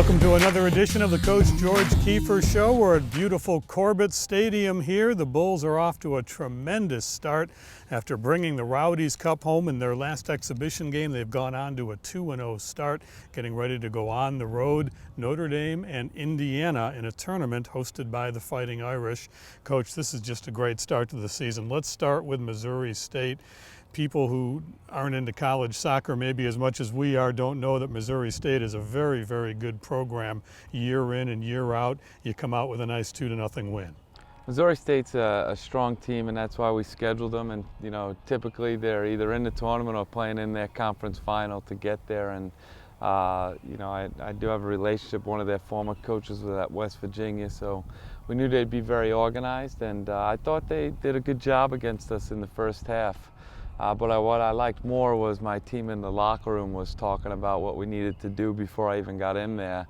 Welcome to another edition of the Coach George Kiefer Show. We're at beautiful Corbett Stadium here. The Bulls are off to a tremendous start. After bringing the Rowdies Cup home in their last exhibition game, they've gone on to a 2-0 start, getting ready to go on the road, Notre Dame and Indiana in a tournament hosted by the Fighting Irish. Coach, this is just a great start to the season. Let's start with Missouri State. People who aren't into college soccer maybe as much as we are don't know that Missouri State is a very, very good program year in and year out. You come out with a nice 2-0 win. Missouri State's a strong team, and that's why we scheduled them. And typically they're either in the tournament or playing in their conference final to get there. And I do have a relationship. One of their former coaches was at West Virginia, so we knew they'd be very organized. And I thought they did a good job against us in the first half. But what I liked more was my team in the locker room was talking about what we needed to do before I even got in there.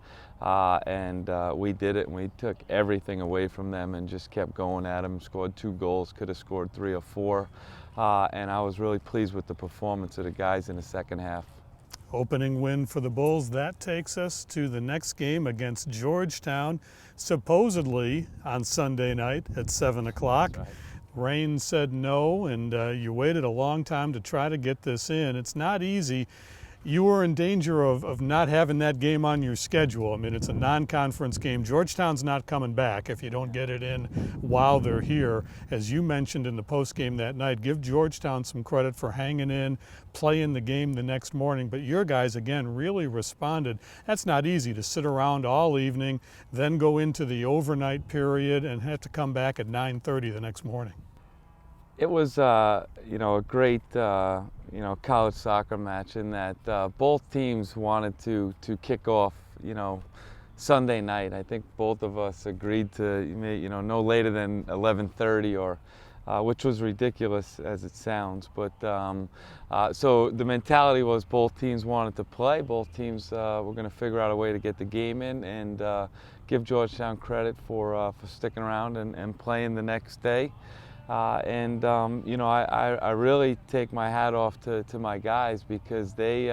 We did it, and we took everything away from them and just kept going at them. Scored 2 goals, could have scored 3 or 4. And I was really pleased with the performance of the guys in the second half. Opening win for the Bulls. That takes us to the next game against Georgetown, supposedly on Sunday night at 7 o'clock. Right. Rain said no, and you waited a long time to try to get this in. It's not easy. You were in danger of not having that game on your schedule. I mean, it's a non-conference game. Georgetown's not coming back if you don't get it in while they're here. As you mentioned in the postgame that night, give Georgetown some credit for hanging in, playing the game the next morning. But your guys, again, really responded. That's not easy to sit around all evening, then go into the overnight period and have to come back at 9:30 the next morning. It was, a great, college soccer match in that both teams wanted to kick off, Sunday night. I think both of us agreed to, no later than 11:30 or, which was ridiculous as it sounds. But so the mentality was both teams wanted to play. Both teams were going to figure out a way to get the game in and give Georgetown credit for sticking around and playing the next day. I really take my hat off to my guys because they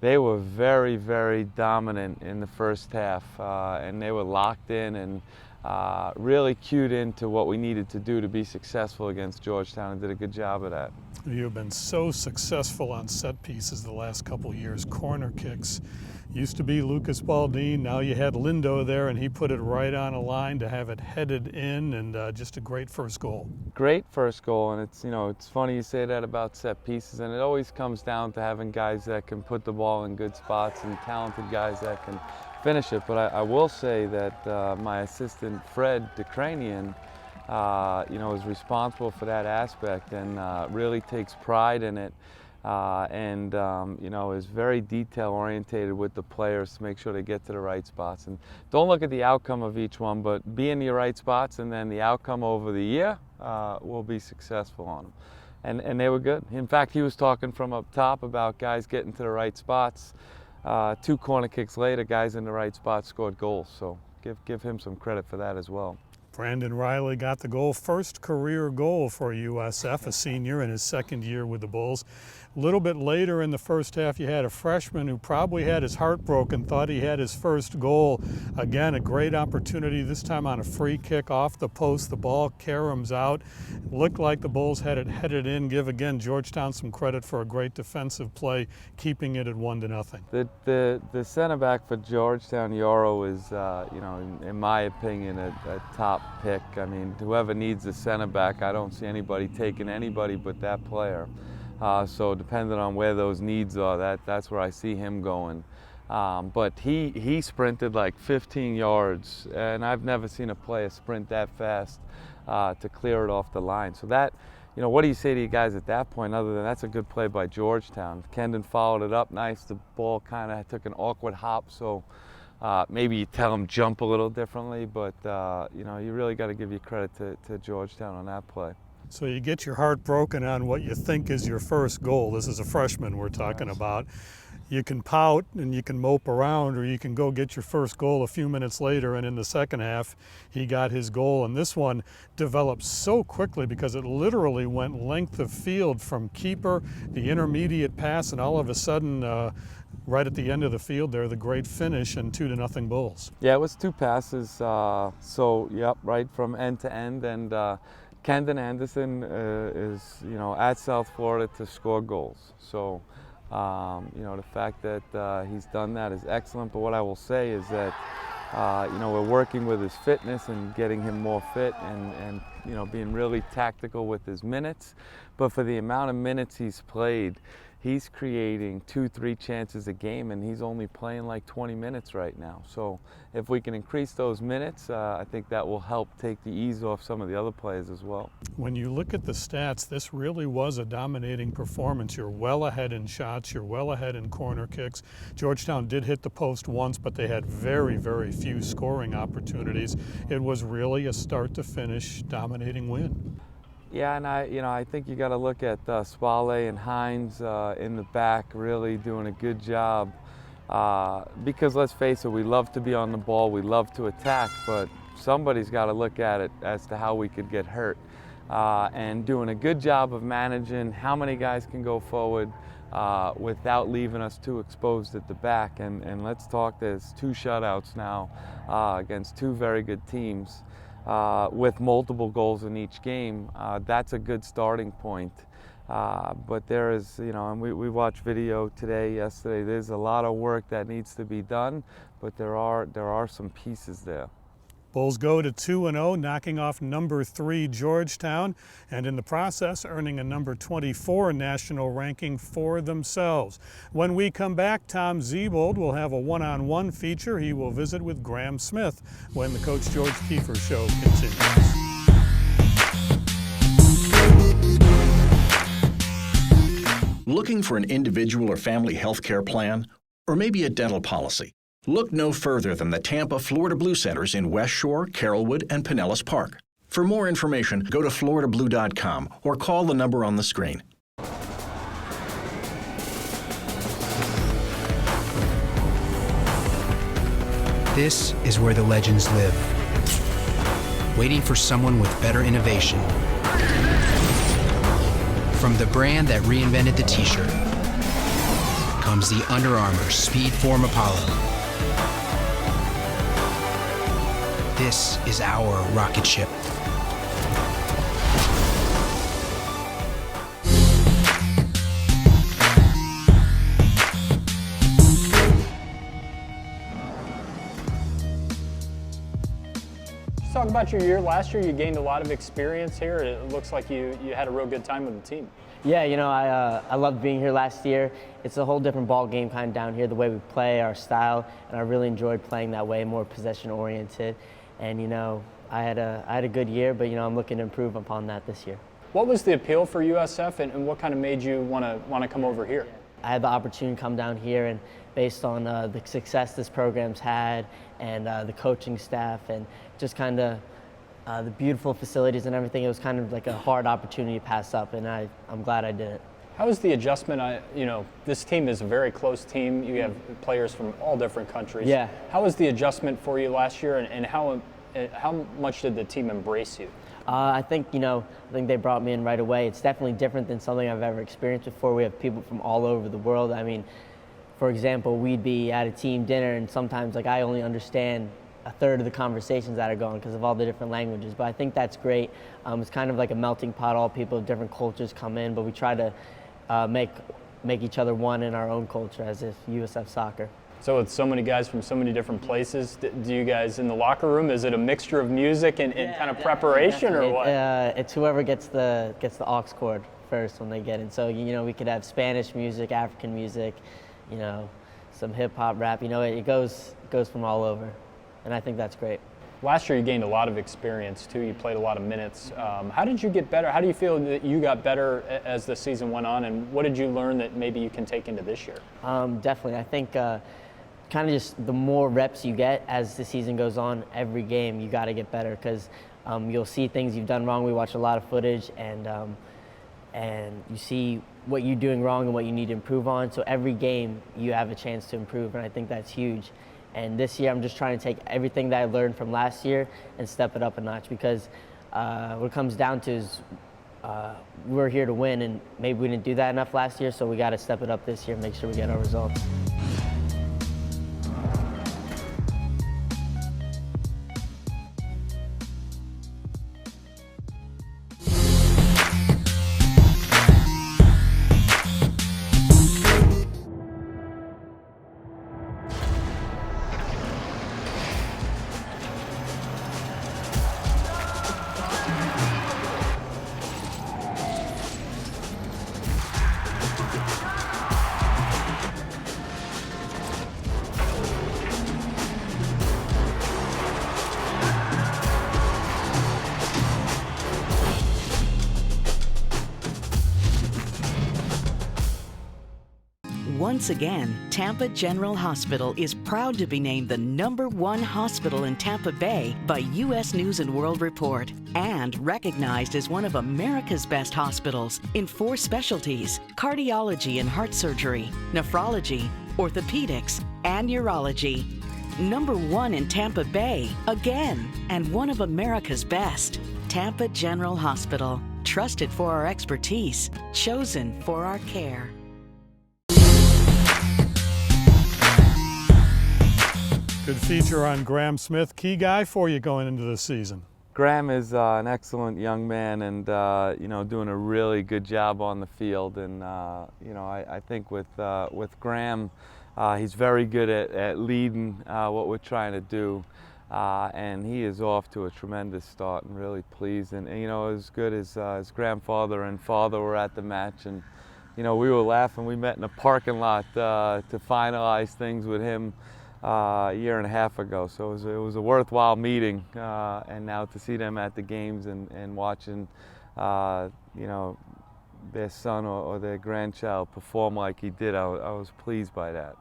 were very, very dominant in the first half, and they were locked in and really cued into what we needed to do to be successful against Georgetown, and did a good job of that. You've been so successful on set pieces the last couple years. Corner kicks used to be Lucas Baldine. Now you had Lindo there, and he put it right on a line to have it headed in, and just a great first goal. Great first goal, and it's funny you say that about set pieces, and it always comes down to having guys that can put the ball in good spots and talented guys that can finish it. But I will say that my assistant Fred DeCranian is responsible for that aspect and really takes pride in it. Is very detail orientated with the players to make sure they get to the right spots. And don't look at the outcome of each one, but be in the right spots, and then the outcome over the year will be successful on them. And they were good. In fact, he was talking from up top about guys getting to the right spots. 2 corner kicks later, guys in the right spots scored goals. So give him some credit for that as well. Brandon Riley got the goal, first career goal for USF, a senior in his second year with the Bulls. A little bit later in the first half, you had a freshman who probably had his heart broken, thought he had his first goal. Again, a great opportunity, this time on a free kick off the post. The ball caroms out. It looked like the Bulls had it headed in. Give, again, Georgetown some credit for a great defensive play, keeping it at 1-0. The center back for Georgetown, Yoro, is, in my opinion, a top pick. I mean, whoever needs a center back, I don't see anybody taking anybody but that player. So depending on where those needs are, that's where I see him going. But he sprinted like 15 yards, and I've never seen a player sprint that fast to clear it off the line. So that, what do you say to you guys at that point other than that's a good play by Georgetown? Kendon followed it up nice. The ball kind of took an awkward hop, so maybe you tell him jump a little differently, but you really got to give you credit to Georgetown on that play. So you get your heart broken on what you think is your first goal. This is a freshman we're talking about. You can pout and you can mope around, or you can go get your first goal a few minutes later, and in the second half he got his goal. And this one developed so quickly because it literally went length of field from keeper, the intermediate pass, and all of a sudden right at the end of the field there, the great finish and 2-0 Bulls. Yeah, it was 2 passes, so yep, right from end to end, and Kendon Anderson is, at South Florida to score goals. So, the fact that he's done that is excellent, but what I will say is that we're working with his fitness and getting him more fit and being really tactical with his minutes. But for the amount of minutes he's played, he's creating 2-3 chances a game, and he's only playing like 20 minutes right now. So if we can increase those minutes, I think that will help take the ease off some of the other players as well. When you look at the stats, this really was a dominating performance. You're well ahead in shots, you're well ahead in corner kicks. Georgetown did hit the post once, but they had very, very few scoring opportunities. It was really a start to finish dominating win. Yeah, and I think you got to look at Spale and Hines in the back really doing a good job. Because let's face it, we love to be on the ball, we love to attack, but somebody's got to look at it as to how we could get hurt. And doing a good job of managing how many guys can go forward without leaving us too exposed at the back. And let's talk, there's 2 shutouts now against 2 very good teams. With multiple goals in each game, that's a good starting point. But there is, and we watched video today, yesterday, there's a lot of work that needs to be done, but there are some pieces there. Bulls go to 2-0, knocking off number 3 Georgetown, and in the process earning a number 24 national ranking for themselves. When we come back, Tom Zebold will have a one-on-one feature. He will visit with Graham Smith when the Coach George Kiefer Show continues. Looking for an individual or family health care plan? Or maybe a dental policy? Look no further than the Tampa Florida Blue Centers in West Shore, Carrollwood, and Pinellas Park. For more information, go to floridablue.com or call the number on the screen. This is where the legends live, waiting for someone with better innovation. From the brand that reinvented the t-shirt comes the Under Armour Speedform Apollo. This is our rocket ship. Let's talk about your year. Last year you gained a lot of experience here. It looks like you had a real good time with the team. Yeah, I loved being here last year. It's a whole different ball game kind of down here, the way we play, our style, and I really enjoyed playing that way, more possession oriented. And I had a good year, but I'm looking to improve upon that this year. What was the appeal for USF, and what kind of made you want to come over here? I had the opportunity to come down here, and based on the success this program's had, and the coaching staff, and just kind of the beautiful facilities and everything, it was kind of like a hard opportunity to pass up, and I'm glad I did it. How was the adjustment? This team is a very close team. You have players from all different countries. Yeah. How was the adjustment for you last year, and how much did the team embrace you? I think they brought me in right away. It's definitely different than something I've ever experienced before. We have people from all over the world. I mean, for example, we'd be at a team dinner, and sometimes I only understand a third of the conversations that are going because of all the different languages. But I think that's great. It's kind of like a melting pot. All people of different cultures come in, but we try to make each other one in our own culture, as if USF soccer. So with so many guys from so many different places, do you guys in the locker room, is it a mixture of music and kind of preparation, or what? It's whoever gets the aux cord first when they get in. So we could have Spanish music, African music, some hip hop, rap. It goes from all over, and I think that's great. Last year you gained a lot of experience too. You played a lot of minutes. How did you get better? How do you feel that you got better as the season went on, and what did you learn that maybe you can take into this year? Definitely. I think kind of just the more reps you get as the season goes on, every game you got to get better, because you'll see things you've done wrong. We watch a lot of footage, and you see what you're doing wrong and what you need to improve on. So every game you have a chance to improve, and I think that's huge. And this year I'm just trying to take everything that I learned from last year and step it up a notch, because what it comes down to is we're here to win, and maybe we didn't do that enough last year, so we got to step it up this year and make sure we get our results. Once again, Tampa General Hospital is proud to be named the #1 hospital in Tampa Bay by U.S. News & World Report and recognized as one of America's best hospitals in 4 specialties: cardiology and heart surgery, nephrology, orthopedics, and urology. #1 in Tampa Bay, again, and one of America's best. Tampa General Hospital, trusted for our expertise, chosen for our care. Good feature on Graham Smith. Key guy for you going into the season. Graham is an excellent young man, and you know, doing a really good job on the field. And you know, I think with Graham, he's very good at leading what we're trying to do, and he is off to a tremendous start. And really pleased. And you know, as good as his grandfather and father were at the match, and you know, we were laughing. We met in a parking lot to finalize things with him a year and a half ago, so it was a worthwhile meeting, and now to see them at the games and watching, you know, their son or their grandchild perform like he did, I was pleased by that.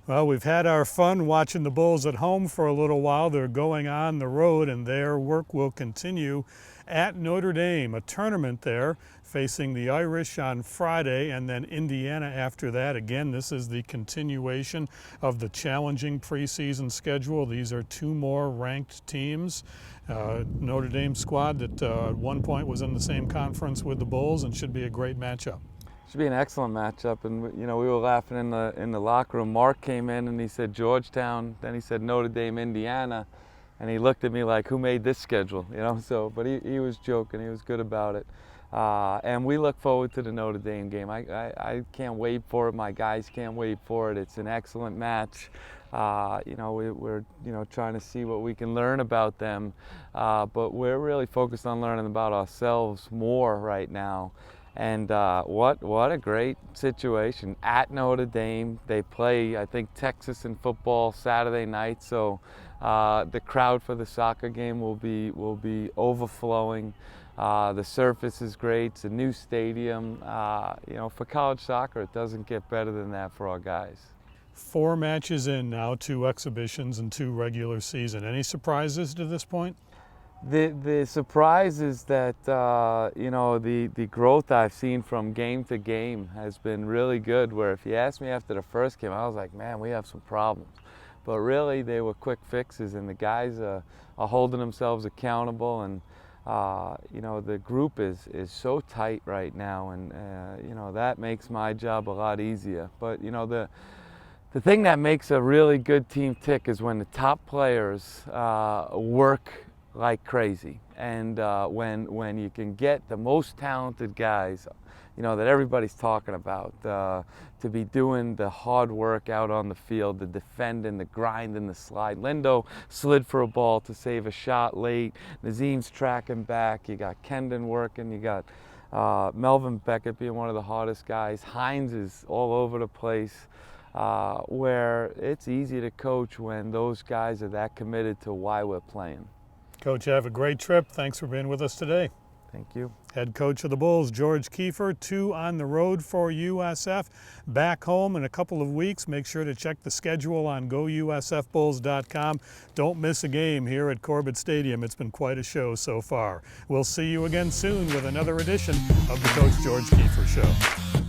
Well, we've had our fun watching the Bulls at home for a little while. They're going on the road, and their work will continue at Notre Dame, a tournament there, facing the Irish on Friday and then Indiana after that. Again, this is the continuation of the challenging preseason schedule. These are 2 more ranked teams. Notre Dame squad that at one point was in the same conference with the Bulls, and should be a great matchup. Should be an excellent matchup. And you know, we were laughing in the locker room. Mark came in and he said Georgetown, then he said Notre Dame, Indiana, and he looked at me like, who made this schedule? You know, so, but he was joking, he was good about it. And we look forward to the Notre Dame game. I can't wait for it, my guys can't wait for it. It's an excellent match. You know, we're you know, trying to see what we can learn about them, but we're really focused on learning about ourselves more right now. And what a great situation at Notre Dame. They play, I think, Texas in football Saturday night, so the crowd for the soccer game will be overflowing. The surface is great. It's a new stadium. You know, for college soccer, it doesn't get better than that for our guys. 4 matches in now, 2 exhibitions and 2 regular season. Any surprises to this point? The surprise is that you know, the growth I've seen from game to game has been really good, where if you asked me after the first game, I was like, man, we have some problems. But really, they were quick fixes, and the guys are holding themselves accountable, and you know, the group is so tight right now, and you know, that makes my job a lot easier. But you know, the thing that makes a really good team tick is when the top players work like crazy, and when you can get the most talented guys, you know, that everybody's talking about, to be doing the hard work out on the field, the defending, the grind, and the slide. Lindo slid for a ball to save a shot late. Nazim's tracking back. You got Kendon working. You got Melvin Beckett being one of the hardest guys. Hines is all over the place. Where it's easy to coach when those guys are that committed to why we're playing. Coach, have a great trip. Thanks for being with us today. Thank you. Head coach of the Bulls, George Kiefer. 2 on the road for USF. Back home in a couple of weeks. Make sure to check the schedule on GoUSFBulls.com. Don't miss a game here at Corbett Stadium. It's been quite a show so far. We'll see you again soon with another edition of the Coach George Kiefer Show.